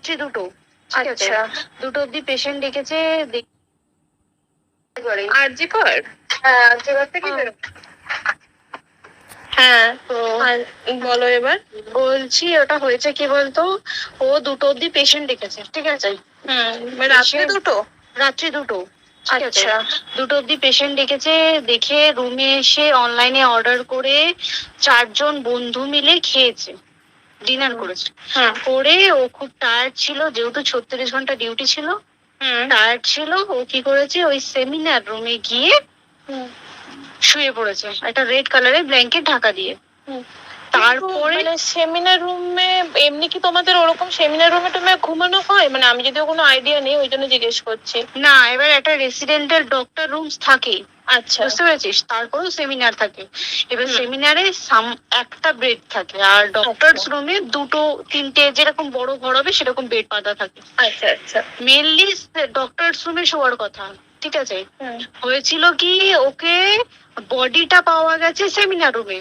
রাত্রি 2টো। আচ্ছা, 2টো অব্দি পেশেন্ট ডেকেছে। আরজিকর? হ্যাঁ, আরজিকর থেকে হ্যাঁ, তো বলো এবার। বলছি ওটা হয়েছে কি বলতো, ও 2টো অব্দি পেশেন্ট ডেকেছে, ঠিক আছে? রাত্রি 2টো? রাত্রি 2টো। আচ্ছা, 2টো অব্দি পেশেন্ট ডেকেছে, দেখে রুমে এসে অনলাইনে অর্ডার করে 4জন বন্ধু মিলে খেয়েছে, ডিনার করেছে। করে ও খুব টায়ার্ড ছিল, যেহেতু 36 ঘন্টা ডিউটি ছিল, টায়ার্ড ছিল। ও কি করেছে, ওই সেমিনার রুমে গিয়ে শুয়ে পড়েছে একটা রেড কালারের ব্ল্যাঙ্কেট ঢাকা দিয়ে। তারপরে সেমিনার রুমে এমনি কি তোমাদের ওরকম সেমিনার রুমে টুমে ঘুমানো হয়? মানে আমি যদিও কোনো আইডিয়া নেই, ওই জন্য জিজ্ঞেস করছি। না, এবার একটা রেসিডেন্টাল ডক্টর রুমস থাকে। আচ্ছা, বুঝতে পেরেছিস? তারপরেও সেমিনার থাকে। এবার সেমিনারে একটা বেড থাকে, আর ডক্টরস রুমে 2-3টে যেরকম বড় ঘর হবে সেরকম বেড পাতা থাকে। আচ্ছা আচ্ছা। মেনলি ডক্টরস রুমে শোয়ার কথা, ঠিক আছে? হয়েছিল কি, ওকে বডিটা পাওয়া গেছে সেমিনার রুমে,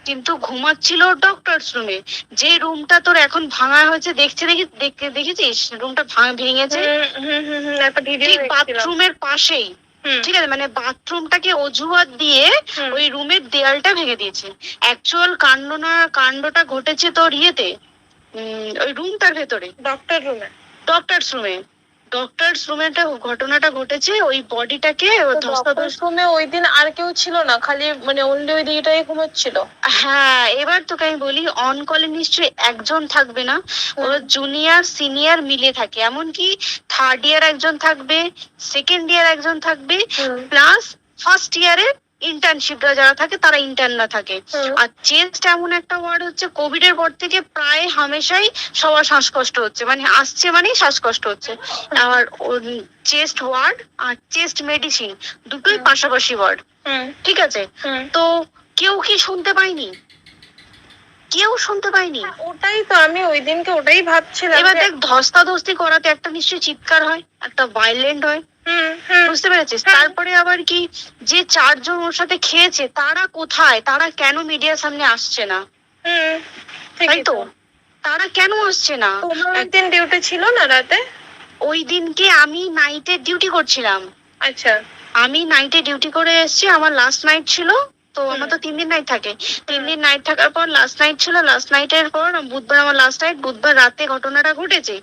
কিন্তু ঘুমাচ্ছিল ডক্টরস রুমে। যে রুমটা তোর এখন ভাঙা হয়েছে, দেখেছিস রুমটা ভেঙেছে ঠিক বাথরুমের পাশেই, ঠিক আছে? মানে বাথরুমটাকে অজুহাত দিয়ে ওই রুমের দেয়ালটা ভেঙে দিয়েছে। অ্যাকচুয়াল কাণ্ডটা ঘটেছে তোর ইয়েতে, ওই রুমটার ভেতরে, ডক্টরস রুমে একটা ঘটনাটা ঘটেছে। ওই বডিটাকে ডক্টরস রুমে ওই দিন আর কেউ ছিল না, খালি মানে অনলি ওই দিদিটাই ঘুমোচ্ছিল? হ্যাঁ, এবার তোকে আমি বলি, অন কলে নিশ্চয়ই একজন থাকবে না, ওর জুনিয়র সিনিয়র মিলে থাকে। এমনকি থার্ড ইয়ার একজন থাকবে, সেকেন্ড ইয়ার একজন থাকবে, প্লাস ফার্স্ট ইয়ারের ইন্টার্নশিপরা যারা থাকে তারা ইন্টার্নরা থাকে। আর চেস্ট এমন একটা ওয়ার্ড হচ্ছে, কোভিড এর পর থেকে প্রায় হামেশাই সবার শ্বাসকষ্ট হচ্ছে, মানে আসছে মানেই শ্বাসকষ্ট হচ্ছে। আর চেস্ট ওয়ার্ড আর চেস্ট মেডিসিন দুটোই পাশাপাশি ওয়ার্ড, ঠিক আছে? তো কেউ কি শুনতে পাইনি? কেউ শুনতে পাইনি। ওটাই তো আমি ওই দিনকে ওটাই ভাবছিলাম। এবার দেখ, ধস্তাধস্তি করাতে একটা নিশ্চয়ই চিৎকার হয়, একটা ভাইলেন্ট হয়, বুঝতে পেরেছিস? তারপরে আবার কি, যে 4জন ওর সাথে খেয়েছে তারা কোথায়, তারা কেন মিডিয়ার সামনে আসছে না? তাই তো, তারা কেন আসছে না? তোমার ওই দিন ডিউটি ছিল না রাতে? ওই দিনকে আমি নাইটে ডিউটি করছিলাম। আচ্ছা, আমি নাইটে ডিউটি করে এসেছি, আমার লাস্ট নাইট ছিল। তো আমার তো 3 দিন নাইট থাকে, 3 দিন নাইট থাকার পর লাস্ট নাইট ছিল। লাস্ট নাইটের পর বুধবার আমার লাস্ট নাইট, বুধবার রাতে ঘটনাটা ঘটেছে।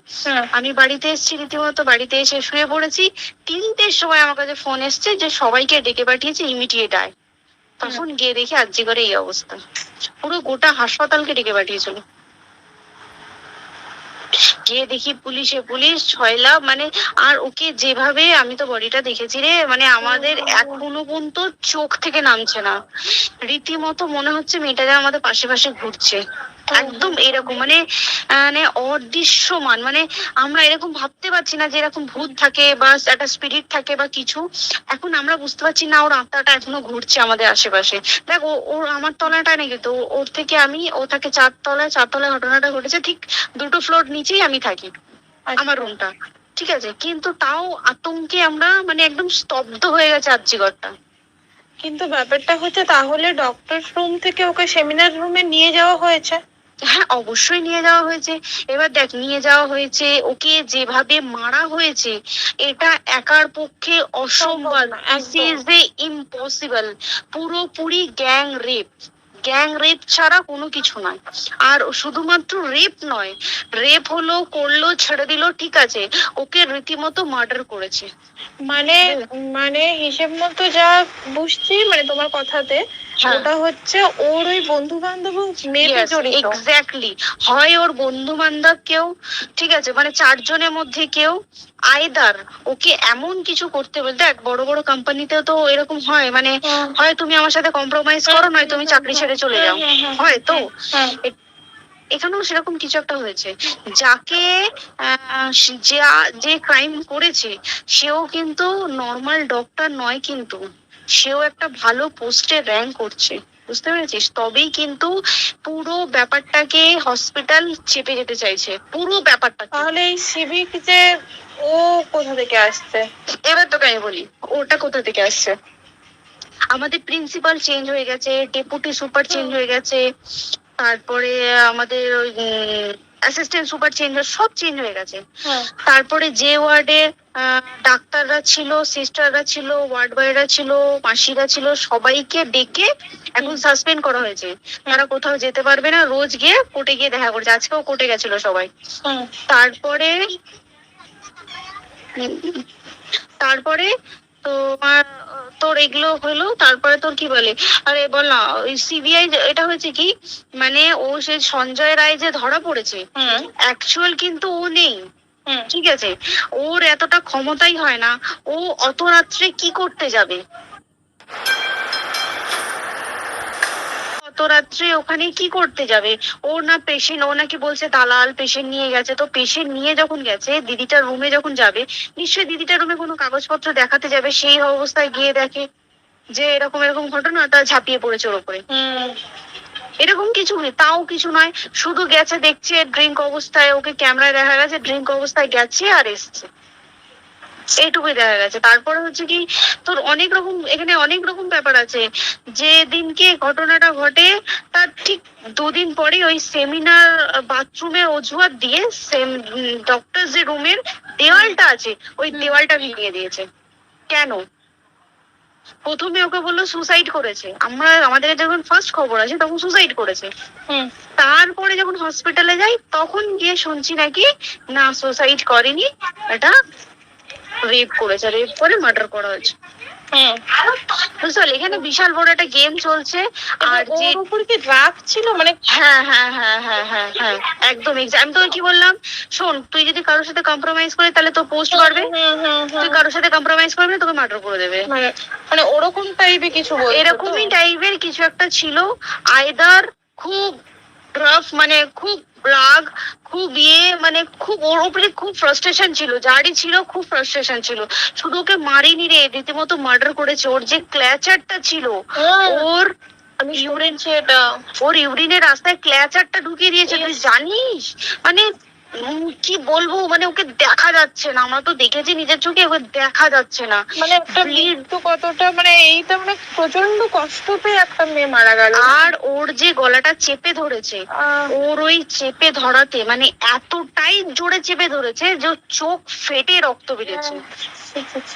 আমি বাড়িতে এসেছি, রীতিমতো বাড়িতে এসে শুয়ে পড়েছি। 3টের সময় আমার কাছে ফোন এসছে যে সবাইকে ডেকে পাঠিয়েছে, ইমিডিয়েট আয়। তখন গিয়ে দেখি আরজিকরে এই অবস্থা, পুরো গোটা হাসপাতালকে ডেকে পাঠিয়েছিল। গিয়ে দেখি পুলিশ ছয়লা, মানে আর ওকে যেভাবে, আমি তো বডিটা দেখেছি রে, মানে আমাদের এখনো পর্যন্ত চোখ থেকে নামছে না। রীতিমতো মনে হচ্ছে মেয়েটা যেন আমাদের পাশে ঘুরছে, একদম এরকম, মানে মানে অদৃশ্যমান। মানে আমরা এরকম ভাবতে পারছি না যে এরকম ভূত থাকে বা একটা স্পিরিট থাকে বা কিছু। এখন আমরা বুঝতে পারছি না ওর আত্মাটা এখনো ঘুরছে আমাদের আশেপাশে। দেখ, ওর আমার তলাটায় নাকি, তো ওর থেকে ও থাকে 4তলায় ঘটনাটা ঘটেছে। ঠিক 2টো ফ্লোর নিচেই আমি থাকি, আমার রুমটা, ঠিক আছে? কিন্তু তাও আতঙ্কে আমরা মানে একদম স্তব্ধ হয়ে গেছে আরজিকরটা। কিন্তু ব্যাপারটা হচ্ছে, তাহলে ডক্টর রুম থেকে ওকে সেমিনার রুমে নিয়ে যাওয়া হয়েছে? হ্যাঁ, অবশ্যই নিয়ে যাওয়া হয়েছে। এবার দেখ, নিয়ে যাওয়া হয়েছে, ওকে যেভাবে মারা হয়েছে এটা একার পক্ষে অসম্ভব, ইম্পসিবল। পুরোপুরি গ্যাং রেপ ছাড়া কোনো কিছু নয়। আর শুধুমাত্র রেপ নয়, রেপ হলো, করলো, ছেড়ে দিল, ঠিক আছে, ওকে রীতিমতো মার্ডার করেছে। মানে হিসেব মতো যা বুঝছি, মানে তোমার কথাতে ওটা হচ্ছে ওর ওই বন্ধু বান্ধব মেয়েতে জড়িত। এক্স্যাক্টলি, হয় ওর বন্ধু বান্ধব কেউ, ঠিক আছে, মানে 4জনের মধ্যে কেউ, আইদার ওকে এমন কিছু করতে বলতে। দেখ, বড় বড় কোম্পানিতেও তো এরকম হয়, মানে হয় তুমি আমার সাথে কম্প্রোমাইজ করো, নয় তুমি চাকরি ছেড়ে চলে যাও, হয় তো। এখানেও সেরকম কিছু একটা হয়েছে। যাকে যে ক্রাইম করেছে সেও কিন্তু নর্মাল ডক্টর নয়, কিন্তু সেও একটা ভালো পোস্টে র্যাঙ্ক করছে, বুঝতে পেরেছিস? তবেই কিন্তু পুরো ব্যাপারটাকে হসপিটাল চেপে যেতে চাইছে, পুরো ব্যাপারটা। তাহলে এই সিভিক যে ও কোথা থেকে আসছে? এবার তোকে আমি বলি ওটা কোথা থেকে আসছে। আমাদের প্রিন্সিপাল চেঞ্জ হয়ে গেছে, ডেপুটি সুপার চেঞ্জ হয়ে গেছে, তারপরে আমাদের ওই অ্যাসিস্ট্যান্ট সুপার চেঞ্জ, সব চেঞ্জ হয়ে গেছে। হ্যাঁ। তারপরে যে ওয়ার্ডে ডাক্তাররা ছিল, সিস্টাররা ছিল, ওয়ার্ড বয়রা ছিল, মাসিরা ছিল, সবাইকে ডেকে এখন সাসপেন্ড করা হয়েছে। তারা কোথাও যেতে পারবে না, রোজ গিয়ে কোর্টে গিয়ে দেখা করছে। আজকেও কোর্টে গেছিল সবাই। তারপরে তারপরে তোমার তোর এগুলো হলো, তারপরে তোর কি বলে, আরে বল না, ওই সিবিআই এটা হয়েছে কি, মানে ও সে সঞ্জয় রায় যে ধরা পড়েছে, অ্যাকচুয়াল কিন্তু ও নেই, ঠিক আছে? ওর এতটা ক্ষমতাই হয় না, ও অত রাত্রে কি করতে যাবে, অত রাত্রে ওখানে কি করতে যাবে? ওর না পেশেন্ট, ও নাকি বলছে দালাল পেশেন্ট নিয়ে গেছে। তো পেশেন্ট নিয়ে যখন গেছে, দিদিটার রুমে যখন যাবে, নিশ্চয়ই দিদিটার রুমে কোনো কাগজপত্র দেখাতে যাবে, সেই অবস্থায় গিয়ে দেখে যে এরকম এরকম ঘটনাটা ঝাঁপিয়ে পড়েছে ওর উপরে। এরকম কিছু নেই, তাও কিছু নয়, শুধু গেছে দেখছে ড্রিঙ্ক অবস্থায়, ওকে ক্যামেরায় দেখা গেছে ড্রিঙ্ক অবস্থায় গেছে আর এসছে, এইটুকুই দেখা গেছে। তারপরে হচ্ছে কি, তোর অনেক রকম এখানে অনেক রকম ব্যাপার আছে। যে দিনকে ঘটনাটা ঘটে তার ঠিক দুদিন পরে ওই সেমিনার বাথরুমে অজুহাত দিয়ে ডক্টর যে রুমের দেওয়ালটা আছে, ওই দেওয়ালটা ভেঙে দিয়েছে। কেন? প্রথমে ওকে বললো সুসাইড করেছে, আমাদের যখন ফার্স্ট খবর আছে তখন সুসাইড করেছে। তারপরে যখন হসপিটালে যাই তখন গিয়ে শুনছি নাকি না সুসাইড করেনি, এটা রেপ করেছে, রেপ করে মার্ডার করা হয়েছে। বুঝতে এখানে বিশাল বড় একটা গেম চলছে। আর যে উপর কি রাগ ছিল, মানে হ্যাঁ হ্যাঁ হ্যাঁ হ্যাঁ হ্যাঁ হ্যাঁ একদম। আমি তোকে কি বললাম, শোন, তুই যদি কারোর সাথে কম্প্রোমাইজ করিস তাহলে তো পোস্ট করবে, তুই কারোর সাথে কম্প্রোমাইজ করবি না তোকে মার্ডার করে দেবে, মানে ওরকম টাইপের কিছু, এরকমই টাইপের কিছু একটা ছিল। আইদার খুব রাফ, মানে খুব রাগ, খুব মানে খুব ওর উপরে খুব ফ্রাস্ট্রেশন ছিল, যারই ছিল খুব ফ্রাস্ট্রেশন ছিল। শুধু ওকে মারিনি রে, রীতিমতো মার্ডার করেছে। ওর যে ক্ল্যাচারটা ছিল, ওর ইউরিন, সেটা ওর ইউরিনের রাস্তায় ক্ল্যাচারটা ঢুকিয়ে দিয়েছে, তুই জানিস? মানে কি বলবো, মানে ওকে দেখা যাচ্ছে না, আমরা তো দেখেছি নিজের চোখে, ওকে দেখা যাচ্ছে না, মানে একটা মৃত্যু কতটা, মানে এইটা মানে প্রচন্ড কষ্ট পেয়ে একটা মেয়ে মারা গেল। আর ওর যে গলাটা চেপে ধরেছে, ওর ওই চেপে ধরাতে মানে এতটাই জোরে চেপে ধরেছে যে চোখ ফেটে রক্ত বেরিয়েছে।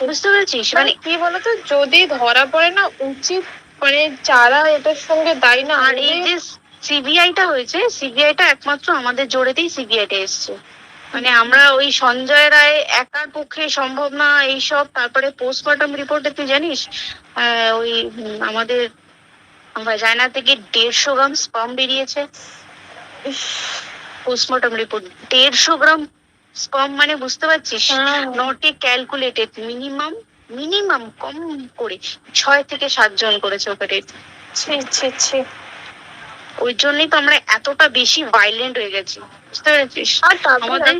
বুঝতে পেরেছিস? মানে কি বলতো, যদি ধরা পড়ে না, উচিত মানে যারা এটার সঙ্গে দায়ী না। আর এই যে সিবিআইটা হয়েছে, সিবিআইটা একমাত্র আমাদের জোরেতেই সিবিআইটা এসছে, মানে আমরা ওই সঞ্জয় রায় একার পক্ষে সম্ভব না এইসব। তারপরে পোস্টমর্টম রিপোর্টে তুই জানিস ওই আমাদের ভাজাইনা থেকে 150 গ্রাম স্পার্ম বেরিয়েছে। পোস্টমর্টম রিপোর্ট 150 গ্রাম স্পার্ম, মানে বুঝতে পারছিস? Not a calculated, minimum minimum কম করে 6 থেকে 7 জন করেছে অপারেট। ওই জন্যই তো আমরা এতটা বেশি ভাইলেন্ট হয়ে গেছি, বুঝতে পেরেছিস? আর আমাদের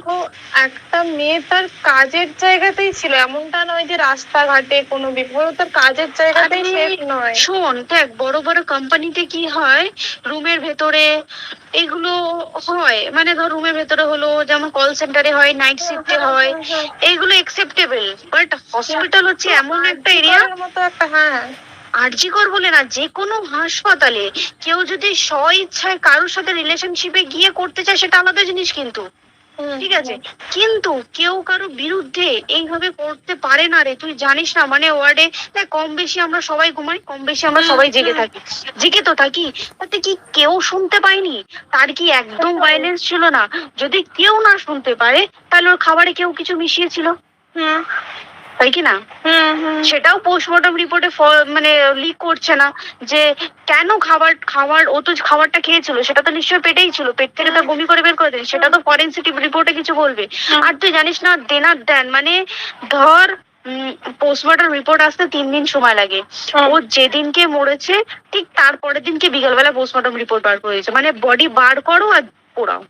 একটা মেয়ে তার কাজের জায়গাতেই ছিল, এমনটা নয় যে রাস্তাঘাটে কোনো বিপদ, তার কাজের জায়গাতেই সেফ নয়। শোন, দেখ বড় বড় কোম্পানিতে কি হয়, রুমের ভেতরে এগুলো হয়, মানে ধর রুমের ভেতরে হলো, যেমন কল সেন্টারে হয়, নাইট শিফটে হয়, এইগুলো একসেপ্টেবল। বাট হসপিটাল হচ্ছে এমন একটা এরিয়া মতো একটা, হ্যাঁ আরজিকর বলে না, যে কোনো হাসপাতালে কেউ যদি স্ব ইচ্ছায় কারোর সাথে রিলেশনশিপে গিয়ে করতে চায় সেটা আলাদা জিনিস, কিন্তু ঠিক আছে, কিন্তু কেউ কারো বিরুদ্ধে এইভাবে করতে পারে না রে, তুই জানিস না? মানে ওয়ার্ডে কম বেশি আমরা সবাই ঘুমাই, কম বেশি আমরা সবাই জেগে থাকি, জেগে তো থাকি, তাতে কি কেউ শুনতে পায়নি? তার কি একদম ভায়োলেন্স ছিল না? যদি কেউ না শুনতে পারে তাহলে ওর খাবারে কেউ কিছু মিশিয়েছিল, তাই কি না? সেটাও পোস্টমর্টম রিপোর্টে মানে লিক করছে না যে কেন খাবার ও তো খাবারটা খেয়েছিল, সেটা তো নিশ্চয়ই পেটেই ছিল, পেট থেকে তো বমি করে বের করে দেন, সেটা তো ফরেনসিক রিপোর্টে কিছু বলবে। আর তুই জানিস না, দেন মানে ধর পোস্টমর্টম রিপোর্ট আসতে 3 দিন সময় লাগে। ও যেদিনকে মরেছে ঠিক তারপরের দিনকে বিকালবেলা পোস্টমর্টম রিপোর্ট বার করে দিয়েছে, মানে বডি বার করো আর পোড়াও,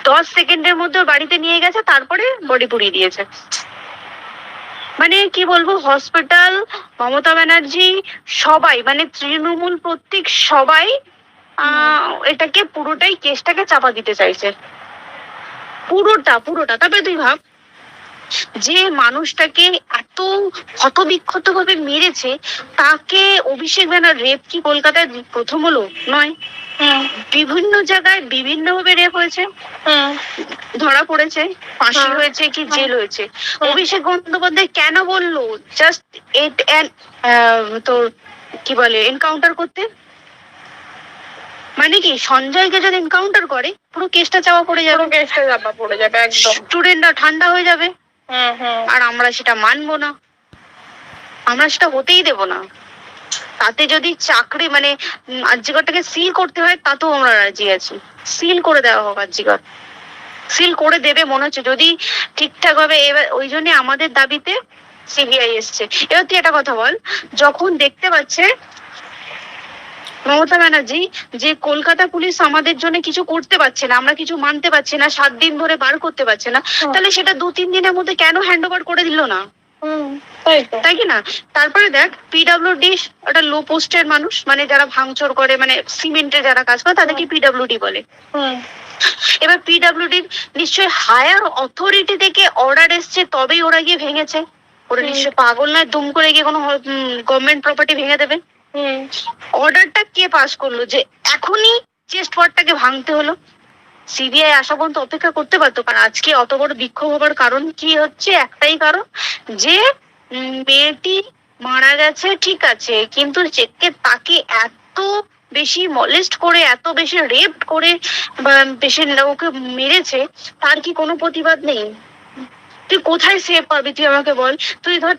10 সেকেন্ডের মধ্যে বাড়িতে নিয়ে গেছে, তারপরে বডি পুড়িয়ে দিয়েছে। মানে কি বলবো, হসপিটাল, মমতা ব্যানার্জি, সবাই মানে তৃণমূল প্রত্যেক সবাই এটাকে পুরোটাই কেসটাকে চাপা দিতে চাইছে, পুরোটা। তারপরে তুই ভাব, যে মানুষটাকে এত ক্ষতবিক্ষত ভাবে মেরেছে, তাকে অভিষেক ব্যানার রেপ কি কলকাতায় প্রথম হলো? নয়। বিভিন্ন জায়গায় বিভিন্ন ভাবে রেপ হয়েছে, ধরা পড়েছে, ফাঁসি হয়েছে কি জেল হয়েছে। অভিষেক বন্দ্যোপাধ্যায় কেন বললো জাস্ট তোর কি বলে এনকাউন্টার করতে? মানে কি সঞ্জয়কে যদি এনকাউন্টার করে পুরো কেসটা চাপা পড়ে যাবে, একদম স্টুডেন্টরা ঠান্ডা হয়ে যাবে। আর আমরা সেটা মানবো না, আমরা সেটা হতেই দেব না। তাতে যদি চাকরি মানে আরজিকরটাকে সিল করতে হয় তাতেও আমরা রাজি আছি, সিল করে দেওয়া হোক আরজিকর, সিল করে দেবে মনে হচ্ছে যদি ঠিকঠাক ভাবে। এবার ওই জন্য আমাদের দাবিতে সিবিআই এসছে। এবার তুই একটা কথা বল, যখন দেখতে পাচ্ছে মমতা ব্যানার্জি যে কলকাতা পুলিশ আমাদের জন্য কিছু করতে পারছে না, আমরা কিছু মানতে পারছি না, 7 দিন ধরে বার করতে পারছে না, তাহলে সেটা 2-3 দিনের মধ্যে কেন হ্যান্ড ওভার করে দিল না? তাই কি না? তারপরে দেখ পিডব্লিউডি একটা লো পোস্টের মানুষ, মানে যারা ভাঙচুর করে, মানে সিমেন্টে যারা কাজ করে তাদেরকে পিডব্লিউডি বলে। এবার পিডব্লিউডি নিশ্চয়ই হায়ার অথরিটি থেকে অর্ডার এসছে তবেই ওরা গিয়ে ভেঙেছে। ওরা নিশ্চয়ই পাগল নয় দুম করে গিয়ে কোনো গভর্নমেন্ট প্রপার্টি ভেঙে দেবে। অর্ডারটা কে পাস করলো যে এখনই চেস্ট ওয়ার্ডটাকে ভাঙতে হলো? সিবিআই আসা পর্যন্ত অপেক্ষা করতে পারতো। কারণ আজকে অত বড় বিক্ষোভ হবার কারণ কি হচ্ছে? একটাই কারণ, যে মেয়েটি মারা গেছে ঠিক আছে, কিন্তু তাকে এত বেশি মলেস্ট করে, এত বেশি রেপ করে বেশি ওকে মেরেছে, তার কি কোনো প্রতিবাদ নেই? তুই কোথায় সেভ পাবি তুই আমাকে বল? তুই ধর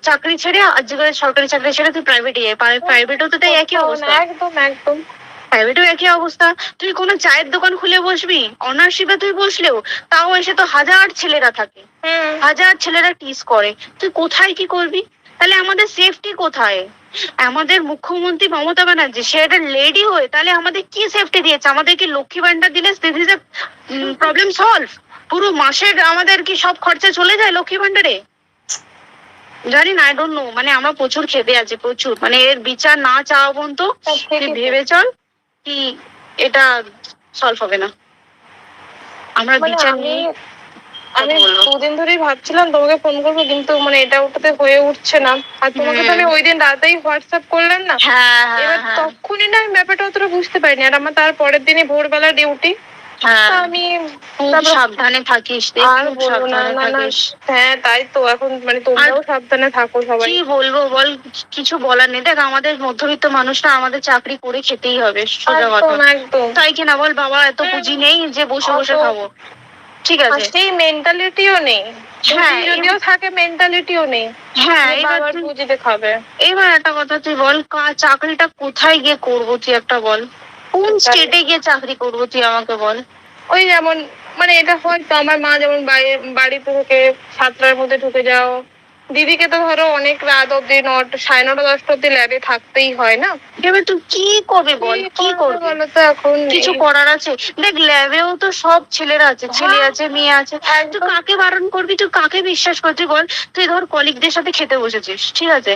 চাকরি ছেড়ে আজকে সরকারি চাকরি ছেড়ে তুই প্রাইভেটে যাই, প্রাইভেটও তো তাই একই অবস্থা। একদম একদম প্রাইভেটেও একই অবস্থা। তুই কোনো চায়ের দোকান খুলে বসবি, অনার্সশিপে তুই বসলেও তাও এসে তো হাজার ছেলেরা থাকে, হাজার ছেলেরা টিস করে, তুই কোথায় কি করবি? তাহলে আমাদের সেফটি কোথায়? আমাদের মুখ্যমন্ত্রী মমতা ব্যানার্জি সে একটা লেডি হয়ে তাহলে আমাদের কি সেফটি দিয়েছে? আমাদের কি লক্ষ্মী ভান্ডার দিলে this is a problem solve? পুরো মাসের আমাদের কি সব খরচা চলে যায় লক্ষ্মী ভান্ডারে? জানি না, আই ডোন্ট নো। মানে আমরা প্রচুর খেপে আছি, প্রচুর। মানে এর বিচার না চাওয়া পর্যন্ত তুই ভেবে চল কি এটা সলভ হবে না। আমরা বিচার নিয়ে আমি 2 দিন ধরেই ভাবছিলাম তোমাকে ফোন করবো, কিন্তু মানে এটা ওটাতে হয়ে উঠছে না। আর তোমাকে তো আমি ওই দিন রাতেই হোয়াটসঅ্যাপ করলাম না, এবার তখনই না আমি ব্যাপারটা অতটা বুঝতে পারিনি। আর আমার তার পরের দিনই ভোরবেলা ডিউটি, আমি সাবধানে থাকিস। আর বলবো না। হ্যাঁ তাই তো, এখন মানে তোমরাও সাবধানে থাকো সবাই। কি বলবো বল, কিছু বলার নেই। দেখ আমাদের মধ্যবিত্ত মানুষরা আমাদের চাকরি করে খেতেই হবে, সোজা কথা। একদম তাই কিনা বল? বাবা এত পুঁজি নেই যে বসে বসে খাবো, ঠিক আছে? সেই মেন্টালিটিও নেই, যদিও থাকে মেন্টালিটিও নেই। হ্যাঁ, এবার পুঁজিতে খাবে। এবার একটা কথা তুই বল, চাকরিটা কোথায় গিয়ে করবো তুই একটা বল? কোন স্টেটে গিয়ে চাকরি করবো তুই আমাকে বল? ওই যেমন মানে এটা হয়তো আমার মা যেমন বাড়ি থেকে 7টার মধ্যে ঢুকে যাও, দিদিকে তো ধরো অনেক রাত অব্দি 9:30-10টা অব্দি ল্যাবে থাকতেই হয় না। এবার তুই কি করবে বল? কি করবে বলো তো? এখন কিছু করার আছে? দেখ ল্যাবেও তো সব ছেলেরা আছে, ছেলে আছে, মেয়ে আছে। তুই কাকে বারণ করবি? তুই কাকে বিশ্বাস করছিস বল? তুই ধর কলিগদের সাথে খেতে বসেছিস, ঠিক আছে,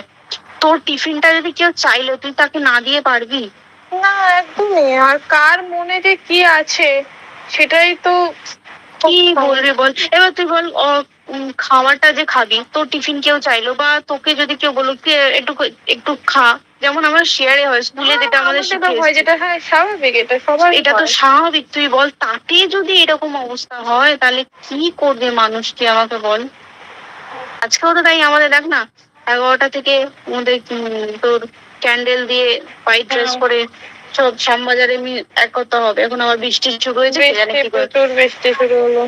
তোর টিফিনটা যদি কেউ চাইলো তুই তাকে না দিয়ে পারবি? না, একদমই। আর কার মনে যে কি আছে সেটাই তো কি বলবি বল? এবার তুই বল, খাওয়াটা যে খাবি, তোর টিফিন কেউ চাইলো বা তোকে যদি কেউ বললো একটু একটু খা, যেমন আমরা শেয়ারে হয় স্কুলে, যেটা আমাদের হয়, যেটা স্বাভাবিক, এটা সবার, এটা তো স্বাভাবিক। তুই বল, তাতে যদি এরকম অবস্থা হয় তাহলে কি করবে মানুষ? তুই আমাকে বল। আজকেও তো তাই আমাদের দেখ না, 11টা থেকে আমাদের তোর ক্যান্ডেল দিয়ে হোয়াইট ড্রেস করে সব শ্যামবাজারে এক করতে হবে। এখন আবার বৃষ্টি শুরু হয়েছে, প্রচুর বৃষ্টি শুরু হলো,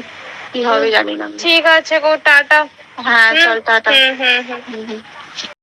কি হবে জানি না। ঠিক আছে গো, টাটা। হ্যাঁ চল টাটা। হুম।